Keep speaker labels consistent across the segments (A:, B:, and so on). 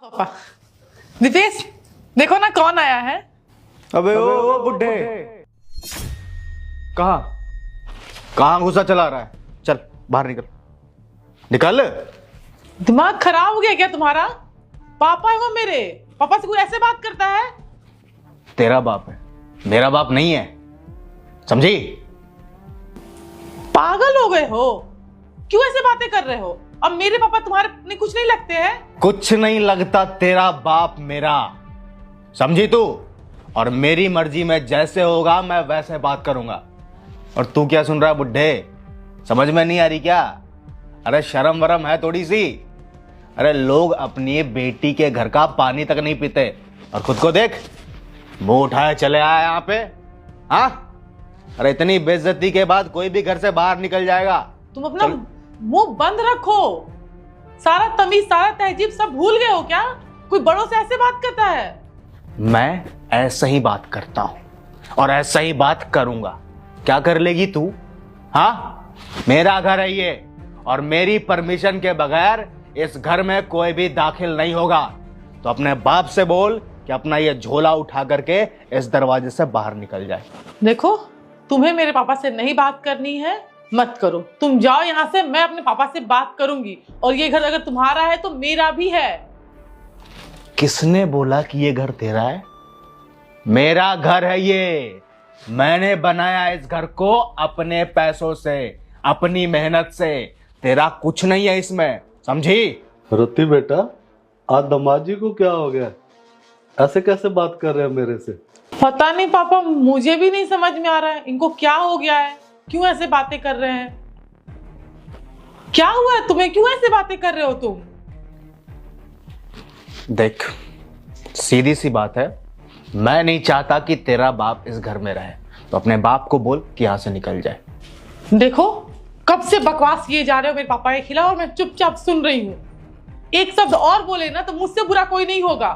A: पापा दीपेश, देखो ना कौन आया है।
B: अबे ओ बुड्ढे, कहाँ कहाँ घुसा चला रहा है? चल बाहर निकल, निकल।
A: दिमाग खराब हो गया क्या तुम्हारा? पापा है वो मेरे, पापा से कोई ऐसे बात करता है?
B: तेरा बाप है, मेरा बाप नहीं है, समझी?
A: पागल हो गए हो? क्यों ऐसे बातें कर रहे हो? अब मेरे पापा तुम्हारे कुछ नहीं लगते हैं?
B: कुछ नहीं लगता तेरा बाप मेरा, समझी तू? और मेरी मर्जी में जैसे होगा मैं वैसे बात करूंगा। और तू क्या सुन रहा है बुड्ढे? समझ में नहीं आ रही क्या? अरे शर्म वरम है थोड़ी सी? अरे लोग अपनी बेटी के घर का पानी तक नहीं पीते और खुद को देख, मुंह उठाए चले आए यहाँ पे। हाँ, अरे इतनी बेइज्जती के बाद कोई भी घर से बाहर निकल जाएगा।
A: तुम अपना मुंह बंद रखो। सारा तमीज, सारा तहजीब सब भूल गए हो क्या? कोई बड़ों से ऐसे बात करता है?
B: मैं ऐसा ही बात करता हूं और ऐसा ही बात करूंगा। क्या कर लेगी तू? हाँ, मेरा घर है ये और मेरी परमिशन के बगैर इस घर में कोई भी दाखिल नहीं होगा। तो अपने बाप से बोल कि अपना ये झोला उठा करके इस दरवाजे से बाहर निकल जाए।
A: देखो, तुम्हें मेरे पापा से नहीं बात करनी है, मत करो। तुम जाओ यहाँ से, मैं अपने पापा से बात करूंगी। और ये घर अगर तुम्हारा है तो मेरा भी है।
B: किसने बोला कि ये घर तेरा है? मेरा घर है ये। मैंने बनाया इस घर को अपने पैसों से, अपनी मेहनत से। तेरा कुछ नहीं है इसमें, समझी?
C: रति बेटा, आज दामाद जी को क्या हो गया? ऐसे कैसे बात कर रहे हैं मेरे से?
A: पता नहीं पापा, मुझे भी नहीं समझ में आ रहा है इनको क्या हो गया है, क्यों ऐसे बातें कर रहे हैं। क्या हुआ है तुम्हें? क्यों ऐसे बातें कर रहे हो तुम?
B: देख, सीधी सी बात है, मैं नहीं चाहता कि तेरा बाप इस घर में रहे। तो अपने बाप को बोल कि यहां से निकल जाए।
A: देखो, कब से बकवास किए जा रहे हो मेरे पापा के खिलाफ और मैं चुपचाप सुन रही हूँ। एक शब्द और बोले ना तो मुझसे बुरा कोई नहीं होगा।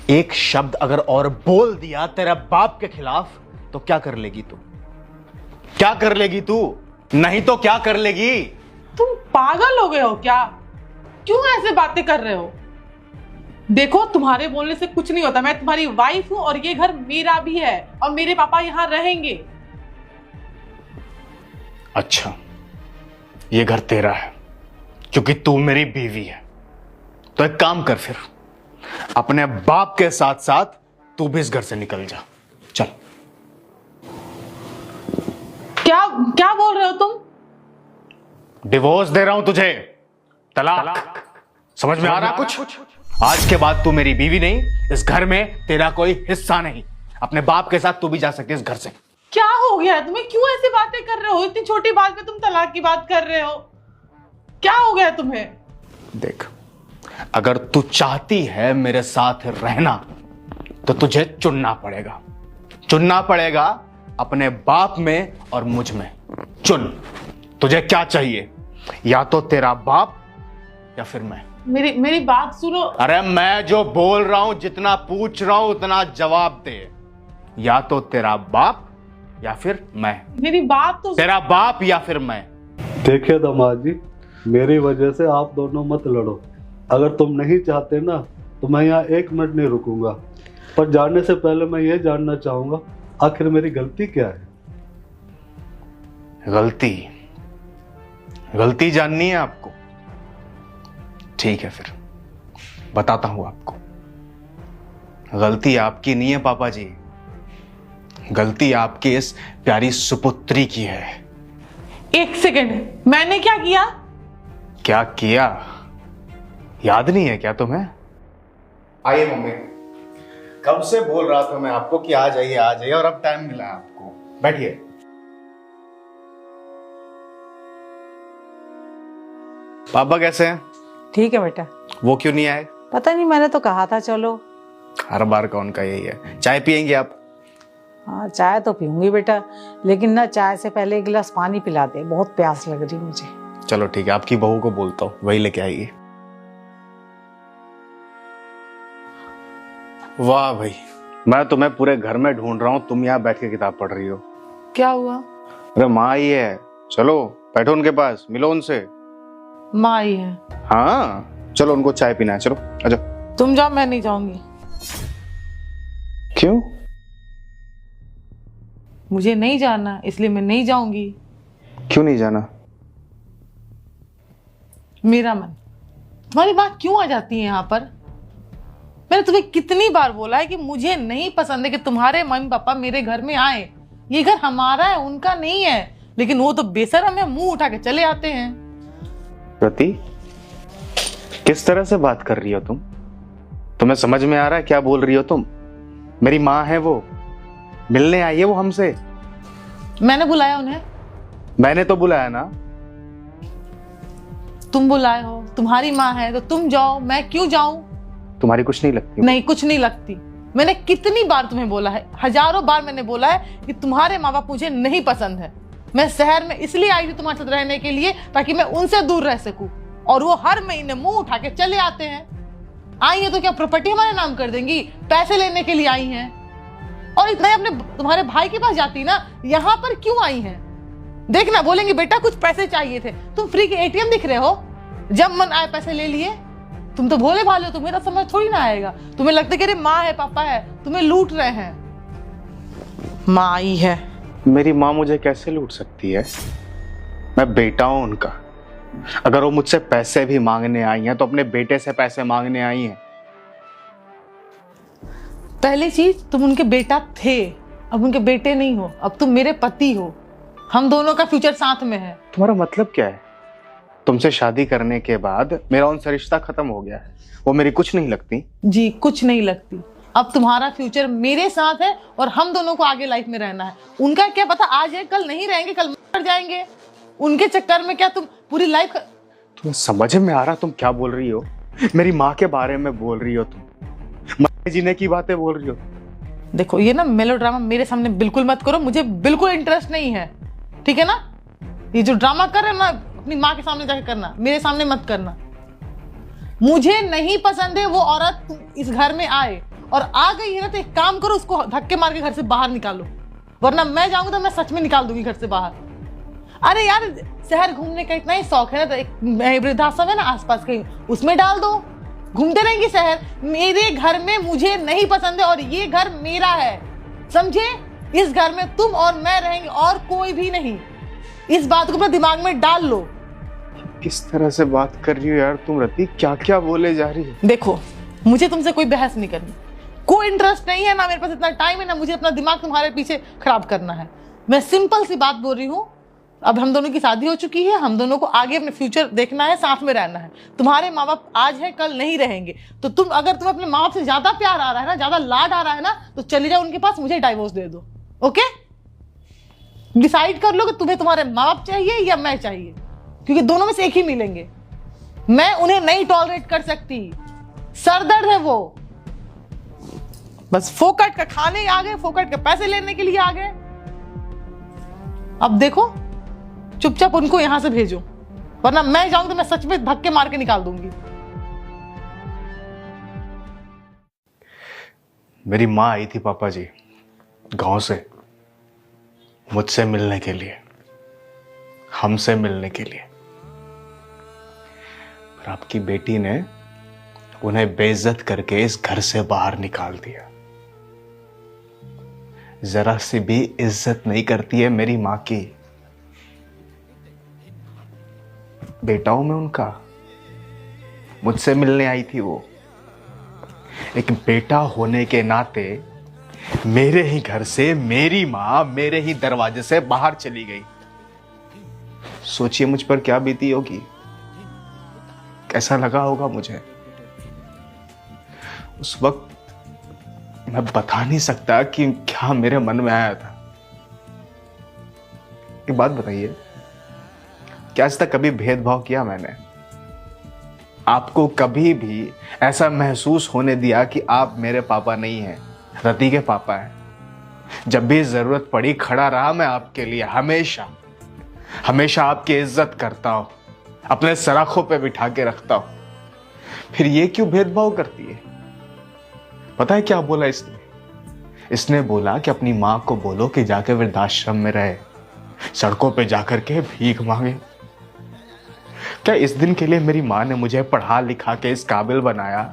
B: एक शब्द अगर और बोल दिया तेरे बाप के खिलाफ तो क्या कर लेगी तू? क्या कर लेगी तू? नहीं तो क्या कर लेगी?
A: तुम पागल हो गए हो क्या? क्यों ऐसे बातें कर रहे हो? देखो, तुम्हारे बोलने से कुछ नहीं होता। मैं तुम्हारी वाइफ हूं और ये घर मेरा भी है और मेरे पापा यहाँ रहेंगे।
B: अच्छा, ये घर तेरा है क्योंकि तू मेरी बीवी है। तो एक काम कर, फिर अपने बाप के साथ साथ तू भी इस घर से निकल जा। चल।
A: क्या क्या बोल रहे हो तुम?
B: डिवोर्स दे रहा हूं तुझे, तलाक। समझ में आ रहा कुछ? आज के बाद तू मेरी बीवी नहीं, इस घर में तेरा कोई हिस्सा नहीं। अपने बाप के साथ तू भी जा सकती है इस घर से।
A: क्या हो गया तुम्हें? क्यों ऐसी बातें कर रहे हो? इतनी छोटी बात में तुम तलाक की बात कर रहे हो? क्या हो गया तुम्हें?
B: देख, अगर तू चाहती है मेरे साथ रहना तो तुझे चुनना पड़ेगा। चुनना पड़ेगा अपने बाप में और मुझ में। चुन, तुझे क्या चाहिए? या तो तेरा बाप या फिर मैं।
A: मेरी बात सुनो।
B: अरे मैं जो बोल रहा हूं, जितना पूछ रहा हूं उतना जवाब दे। या तो तेरा बाप या फिर मैं।
A: मेरी बात तो
B: तेरा बाप या फिर मैं।
C: देखिए दामाद जी, मेरी वजह से आप दोनों मत लड़ो। अगर तुम नहीं चाहते ना तो मैं यहाँ 1 मिनट नहीं रुकूंगा। पर जाने से पहले मैं ये जानना चाहूंगा, आखिर मेरी गलती क्या है?
B: गलती जाननी है आपको? ठीक है, फिर बताता हूं आपको। गलती आपकी नहीं है पापा जी, गलती आपकी इस प्यारी सुपुत्री की है।
A: 1 सेकंड, मैंने क्या किया?
B: क्या किया याद नहीं है क्या तुम्हें? आइए मम्मी, कब से बोल रहा था मैं आपको कि आ जाइए आ जाइए, और अब टाइम मिला आपको। बैठिए। पापा कैसे हैं?
D: ठीक है बेटा।
B: वो क्यों नहीं आए?
D: पता नहीं, मैंने तो कहा था चलो।
B: हर बार का उनका यही है। चाय पियेंगे आप?
D: हाँ, चाय तो पीऊंगी बेटा, लेकिन ना चाय से पहले 1 गिलास पानी पिला दे, बहुत प्यास लग रही मुझे।
B: चलो ठीक है, आपकी बहू को बोलता हूँ, वही लेके आएगी। वाह भाई, मैं तुम्हें पूरे घर में ढूंढ रहा हूँ, तुम यहाँ बैठ के किताब पढ़ रही हो।
A: क्या हुआ?
B: अरे माँ आई है, चलो बैठो उनके पास, मिलो उनसे।
A: माँ आई है?
B: हाँ, चलो उनको चाय पीना है, चलो आ जाओ।
A: तुम जाओ, मैं नहीं जाऊंगी।
B: क्यों?
A: मुझे नहीं जाना, इसलिए मैं नहीं जाऊंगी।
B: क्यों नहीं जाना?
A: मेरा मन। तुम्हारी माँ क्यों आ जाती है यहाँ पर? मैंने तुम्हें कितनी बार बोला है कि मुझे नहीं पसंद है कि तुम्हारे मम्मी पापा मेरे घर में आए। ये घर हमारा है, उनका नहीं है। लेकिन वो तो बेशर्म है, मुंह उठा के चले आते हैं।
B: रति, किस तरह से बात कर रही हो तुम? तुम्हें समझ में आ रहा है क्या बोल रही हो तुम? मेरी माँ है, वो मिलने आई है वो हमसे।
A: मैंने बुलाया उन्हें?
B: मैंने तो बुलाया ना।
A: तुम बुलाए हो, तुम्हारी माँ है तो तुम जाओ, मैं क्यों जाऊं?
B: तुम्हारी कुछ नहीं लगती?
A: नहीं, कुछ नहीं लगती। मैंने कितनी बार तुम्हें बोला है, हजारों बार मैंने बोला है कि तुम्हारे माँ बाप मुझे नहीं पसंद है। मैं शहर में इसलिए आई थी तुम्हारे साथ रहने के लिए ताकि मैं उनसे दूर रह सकूं, और वो हर महीने मुंह उठा के चले आते हैं। आई है तो क्या प्रॉपर्टी हमारे नाम कर देंगी? पैसे लेने के लिए आई हैं। और इतना ही अपने तुम्हारे भाई के पास जाती ना, यहाँ पर क्यों आई हैं? देखना, बोलेंगे बेटा कुछ पैसे चाहिए थे। तुम फ्री के एटीएम दिख रहे हो, जब मन आए पैसे ले लिए। तुम तो भोले भाले हो, तुम्हें तो समझ थोड़ी ना आएगा। तुम्हें लगता है कि अरे माँ है, पापा है, तुम्हें लूट रहे हैं। माँ आई है।
B: मेरी माँ मुझे कैसे लूट सकती है? मैं बेटा हूं उनका। अगर वो मुझसे पैसे भी मांगने आई हैं तो अपने बेटे से पैसे मांगने आई हैं।
A: पहली चीज, तुम उनके बेटा थे, अब उनके बेटे नहीं हो। अब तुम मेरे पति हो, हम दोनों का फ्यूचर साथ में है।
B: तुम्हारा मतलब क्या है? तुमसे शादी करने के बाद मेरा उनसे रिश्ता खत्म हो गया है, वो मेरी कुछ नहीं लगती?
A: जी, कुछ नहीं लगती। अब तुम्हारा फ्यूचर मेरे साथ है और हम दोनों को आगे लाइफ में रहना है। उनका क्या पता, आज है कल नहीं रहेंगे, कल मर जाएंगे। उनके चक्कर में क्या तुम पूरी लाइफ।
B: तुम्हें समझ में आ रहा तुम क्या बोल रही हो? मेरी माँ के बारे में बोल रही हो तुम, मरने जीने की बातें बोल रही हो।
A: देखो, ये ना मेलोड्रामा मेरे सामने बिल्कुल मत करो, मुझे बिल्कुल इंटरेस्ट नहीं है, ठीक है ना? ये जो ड्रामा कर रहे हो ना, अपनी माँ के सामने जाके करना, मेरे सामने मत करना। मुझे नहीं पसंद है वो औरत इस घर में आए, और आ गई है ना तो एक काम करो, उसको धक्के मार के घर से बाहर निकालो, वरना मैं जाऊंगा तो मैं सच में निकाल दूंगी घर से बाहर। अरे यार, शहर घूमने का इतना ही शौक है ना, तो एक वृद्धाश्रम है ना आसपास कहीं, उसमें डाल दो, घूमते रहेंगे शहर। मेरे घर में मुझे नहीं पसंद है और ये घर मेरा है, समझे? इस घर में तुम और मैं रहेंगे और कोई भी नहीं। इस बात को अपने दिमाग में डाल लो।
B: किस तरह से बात कर रही हो यार तुम रति? क्या क्या बोले जा रही हो?
A: देखो, मुझे तुमसे कोई बहस नहीं करनी, कोई इंटरेस्ट नहीं है, ना मेरे पास इतना टाइम है, ना मुझे अपना दिमाग तुम्हारे पीछे खराब करना है। मैं सिंपल सी बात बोल रही हूँ, अब हम दोनों की शादी हो चुकी है, हम दोनों को आगे अपने फ्यूचर देखना है, साथ में रहना है। तुम्हारे माँ बाप आज है कल नहीं रहेंगे, तो अगर तुम्हें अपने माँ बाप से ज्यादा प्यार आ रहा है ना, ज्यादा लाड आ रहा है ना, तो चले जाओ उनके पास, मुझे डाइवोर्स दे दो। ओके, डिसाइड कर लो कि तुम्हें तुम्हारे माँ बाप चाहिए या मैं चाहिए, क्योंकि दोनों में से एक ही मिलेंगे। मैं उन्हें नहीं टॉलरेट कर सकती, सरदर्द है वो। बस फोकट का खाने आ गए, फोकट के पैसे लेने के लिए आ गए। अब देखो, चुपचाप उनको यहां से भेजो, वरना मैं जाऊंगी तो मैं सच में धक्के मार के निकाल दूंगी।
B: मेरी माँ आई थी पापा जी गांव से, मुझसे मिलने के लिए, हमसे मिलने के लिए। पर आपकी बेटी ने उन्हें बेइज्जत करके इस घर से बाहर निकाल दिया। जरा सी भी इज्जत नहीं करती है मेरी माँ की। बेटा हूं मैं उनका, मुझसे मिलने आई थी वो। एक बेटा होने के नाते मेरे ही घर से मेरी माँ मेरे ही दरवाजे से बाहर चली गई। सोचिए मुझ पर क्या बीती होगी, कैसा लगा होगा मुझे। उस वक्त मैं बता नहीं सकता कि क्या मेरे मन में आया था। एक बात बताइए, क्या आज तक कभी भेदभाव किया मैंने? आपको कभी भी ऐसा महसूस होने दिया कि आप मेरे पापा नहीं हैं, रति के पापा हैं? जब भी जरूरत पड़ी खड़ा रहा मैं आपके लिए, हमेशा हमेशा आपकी इज्जत करता हूं, अपने सराखों पे बिठा के रखता हूं। फिर ये क्यों भेदभाव करती है? पता है क्या बोला इसने? इसने बोला कि अपनी मां को बोलो कि जाके वृद्धाश्रम में रहे, सड़कों पे जाकर के भीख मांगे। क्या इस दिन के लिए मेरी माँ ने मुझे पढ़ा लिखा के इस काबिल बनाया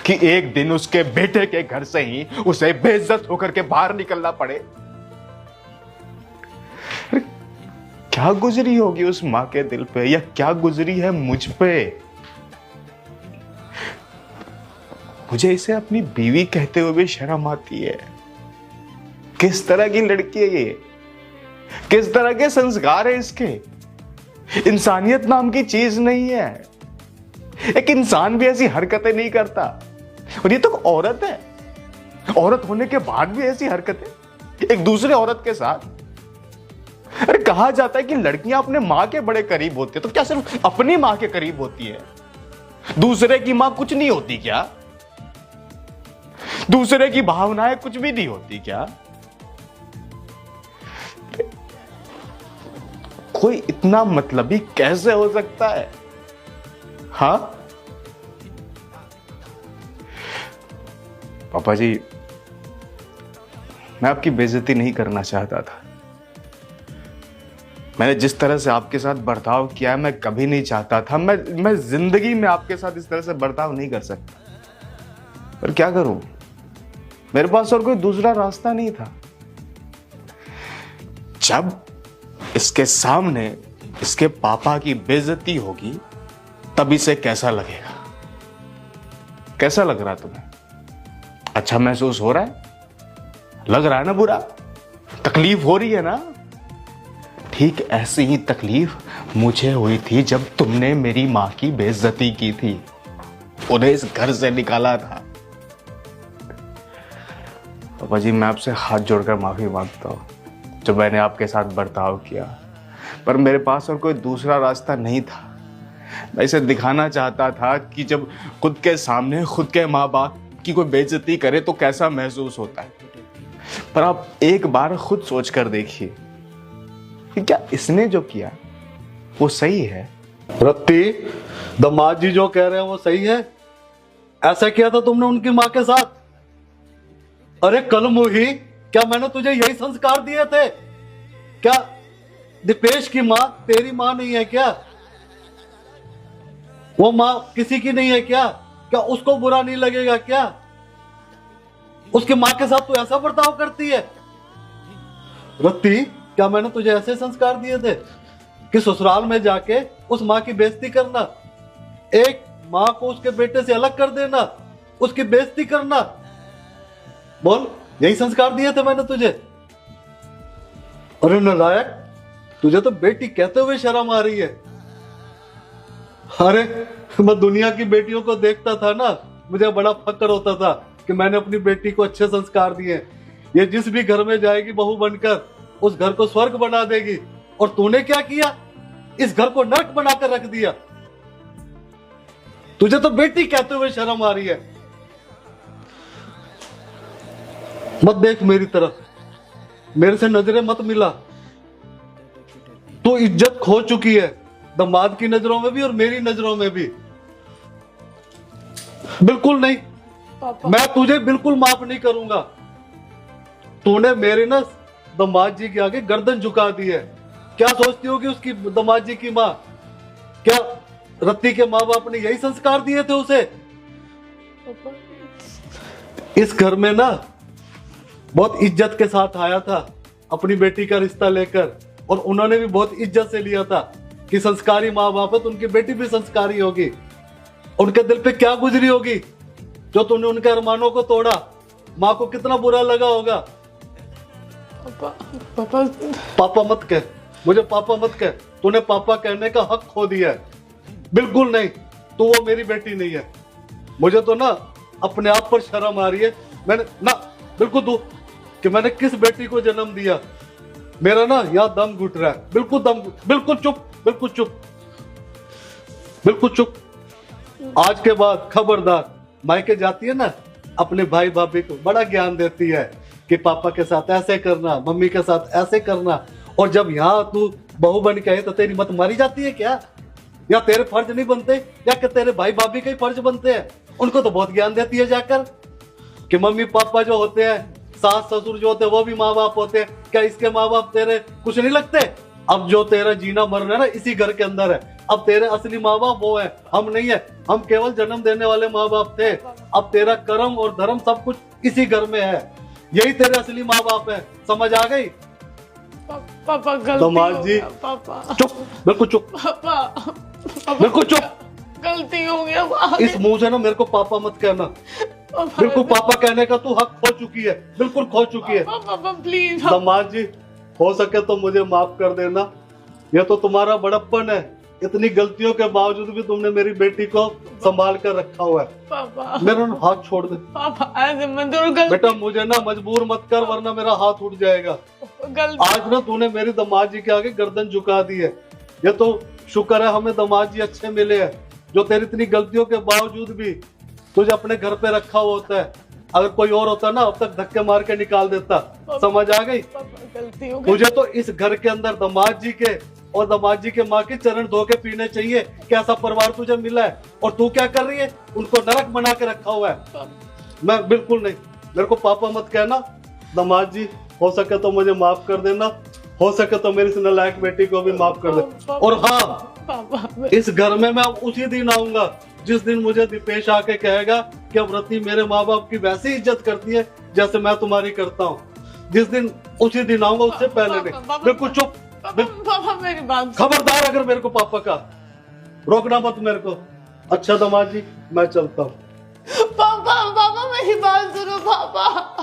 B: कि एक दिन उसके बेटे के घर से ही उसे बेइज्जत होकर के बाहर निकलना पड़े? अरे क्या गुजरी होगी उस माँ के दिल पे, या क्या गुजरी है मुझ पे? मुझे इसे अपनी बीवी कहते हुए भी शर्म आती है। किस तरह की लड़की है ये? किस तरह के संस्कार है इसके? इंसानियत नाम की चीज नहीं है। एक इंसान भी ऐसी हरकतें नहीं करता, और ये तो औरत है। औरत होने के बाद भी ऐसी हरकतें एक दूसरे औरत के साथ। अरे कहा जाता है कि लड़कियां अपने मां के बड़े करीब होती है, तो क्या सिर्फ अपनी मां के करीब होती है? दूसरे की मां कुछ नहीं होती क्या? दूसरे की भावनाएं कुछ भी नहीं होती क्या? कोई इतना मतलबी कैसे हो सकता है? हाँ पापा जी, मैं आपकी बेइज्जती नहीं करना चाहता था। मैंने जिस तरह से आपके साथ बर्ताव किया है, मैं कभी नहीं चाहता था। मैं जिंदगी में आपके साथ इस तरह से बर्ताव नहीं कर सकता, पर क्या करूं, मेरे पास और कोई दूसरा रास्ता नहीं था। जब इसके सामने इसके पापा की बेइज्जती होगी, तब इसे कैसा लगेगा? कैसा लग रहा है तुम्हें? अच्छा महसूस हो रहा है? लग रहा है ना बुरा? तकलीफ हो रही है ना? ठीक ऐसी ही तकलीफ मुझे हुई थी जब तुमने मेरी मां की बेइज्जती की थी, उन्हें इस घर से निकाला था। पापा जी, मैं आपसे हाथ जोड़कर माफी मांगता हूं जो मैंने आपके साथ बर्ताव किया, पर मेरे पास और कोई दूसरा रास्ता नहीं था। मैं इसे दिखाना चाहता था कि जब खुद के सामने खुद के माँ बाप की कोई बेइज्जती करे तो कैसा महसूस होता है। पर आप एक बार खुद सोच कर देखिए कि क्या इसने जो किया वो सही है?
C: रत्ती, दामाद जी जो कह रहे हैं वो सही है? ऐसा किया था तुमने उनकी माँ के साथ? अरे कल मुही, क्या मैंने तुझे यही संस्कार दिए थे? क्या दीपेश की माँ तेरी माँ नहीं है क्या? वो माँ किसी की नहीं है क्या? क्या उसको बुरा नहीं लगेगा क्या? उसकी माँ के साथ तू ऐसा बर्ताव करती है? रत्ती, क्या मैंने तुझे ऐसे संस्कार दिए थे कि ससुराल में जाके उस माँ की बेइज्जती करना, एक माँ को उसके बेटे से अलग कर देना, उसकी बेइज्जती करना? बोल, यही संस्कार दिए थे मैंने तुझे? अरे नालायक, तुझे तो बेटी कहते हुए शर्म आ रही है। अरे मैं दुनिया की बेटियों को देखता था ना, मुझे बड़ा फक्र होता था कि मैंने अपनी बेटी को अच्छे संस्कार दिए। ये जिस भी घर में जाएगी बहू बनकर, उस घर को स्वर्ग बना देगी। और तूने क्या किया? इस घर को नरक बनाकर रख दिया। तुझे तो बेटी कहते हुए शर्म आ रही है। मत देख मेरी तरफ, मेरे से नजरें मत मिला। तू इज्जत खो चुकी है, दामाद की नजरों में भी और मेरी नजरों में भी। बिल्कुल नहीं, मैं तुझे बिल्कुल माफ नहीं करूंगा। तूने मेरे ना दामाद जी के आगे गर्दन झुका दी है। क्या सोचती होगी उसकी दामाद जी की माँ? क्या रत्ती के माँ बाप ने यही संस्कार दिए थे उसे? इस घर में ना बहुत इज्जत के साथ आया था अपनी बेटी का रिश्ता लेकर, और उन्होंने भी बहुत इज्जत से लिया था कि संस्कारी माँ बाप है तो उनकी बेटी भी संस्कारी होगी। उनके दिल पे क्या गुजरी होगी जो तूने उनके अरमानों को तोड़ा? माँ को कितना बुरा लगा होगा।
A: पापा
C: पापा मत कह, मुझे पापा मत कह। तूने पापा कहने का हक खो दिया है। बिल्कुल नहीं, तू वो मेरी बेटी नहीं है। मुझे तो ना अपने आप पर शर्म आ रही है। मैंने ना बिल्कुल तू कि मैंने किस बेटी को जन्म दिया। मेरा ना यहाँ दम घुट रहा है। बिल्कुल बिल्कुल चुप, बिल्कुल चुप, बिल्कुल चुप। आज के बाद खबरदार, मायके जाती है ना, अपने भाई भाभी को बड़ा ज्ञान देती है कि पापा के साथ ऐसे करना, मम्मी के साथ ऐसे करना। और जब यहाँ तू बहू बन के आई तो तेरी मत मारी जाती है क्या? या तेरे फर्ज नहीं बनते? या कि तेरे भाई भाभी के फर्ज बनते हैं? उनको तो बहुत ज्ञान देती है जाकर कि मम्मी पापा जो होते हैं, सास ससुर जो होते हैं, वो भी माँ बाप होते हैं। क्या इसके माँ बाप तेरे कुछ नहीं लगते? अब जो तेरा जीना मरना है ना इसी घर के अंदर है। अब तेरे असली माँ बाप वो है, हम नहीं है। हम केवल जन्म देने वाले माँ बाप थे। अब तेरा कर्म और धर्म सब कुछ इसी घर में है। यही तेरे असली माँ बाप है। समझ आ गई?
A: पापा गलती
C: दामाद
A: हो
C: जी,
A: गया, पापा
C: चुप, बिल्कुल चुप,
A: पापा
C: बिल्कुल चुप।
A: गलती हो गया पापा।
C: इस मुंह से ना मेरे को पापा मत कहना। बिल्कुल पापा कहने का तू हक खो चुकी है, बिल्कुल खो चुकी है।
A: पापा प्लीज।
C: दामाद जी, हो सके तो मुझे माफ कर देना। यह तो तुम्हारा बड़प्पन है। इतनी गलतियों के बावजूद भी तुमने मेरी बेटी को संभाल कर रखा हुआ है।
A: पापा
C: मेरा ना हाथ छोड़ दे।
A: पापा ऐसे मत करो, गलती
C: बेटा मुझे ना मजबूर मत कर, वरना मेरा हाथ उठ जाएगा।
A: गलती।
C: आज ना तूने मेरी दामाद जी के आगे गर्दन झुका दी है। ये तो शुक्र है हमें दामाद जी अच्छे मिले हैं, जो तेरी इतनी गलतियों के बावजूद भी तुझे अपने घर पे रखा हुआ होता है। अगर कोई और होता ना अब तक धक्के मार के निकाल देता। समझ आ गई?
A: पापा गलती हो गई।
C: मुझे तो इस घर के अंदर दामाद जी के और दामाद जी के माँ के चरण धो के पीने चाहिए। कैसा परिवार तुझे मिला है, और तू क्या कर रही है? उनको नरक बना के रखा हुआ है। मैं बिल्कुल नहीं। मेरे को पापा मत कहना। दामाद जी, हो सके तो मुझे माफ कर देना। हो सके तो मेरी इस नालायक बेटी को भी माफ कर दे। और हाँ,
A: पापा
C: इस घर में मैं उसी दिन आऊंगा जिस दिन मुझे दीपेश आके कहेगा कि व्रती मेरे माँ बाप की वैसी इज्जत करती है जैसे मैं तुम्हारी करता हूँ। जिस दिन उसी दिन आऊंगा, उससे पहले नहीं। बिल्कुल चुप।
A: पापा मेरी बात
C: खबरदार अगर मेरे को पापा का रोकना मत मेरे को। अच्छा दामाद जी, मैं चलता हूँ।
A: पापा मेरी बात सुनो पापा।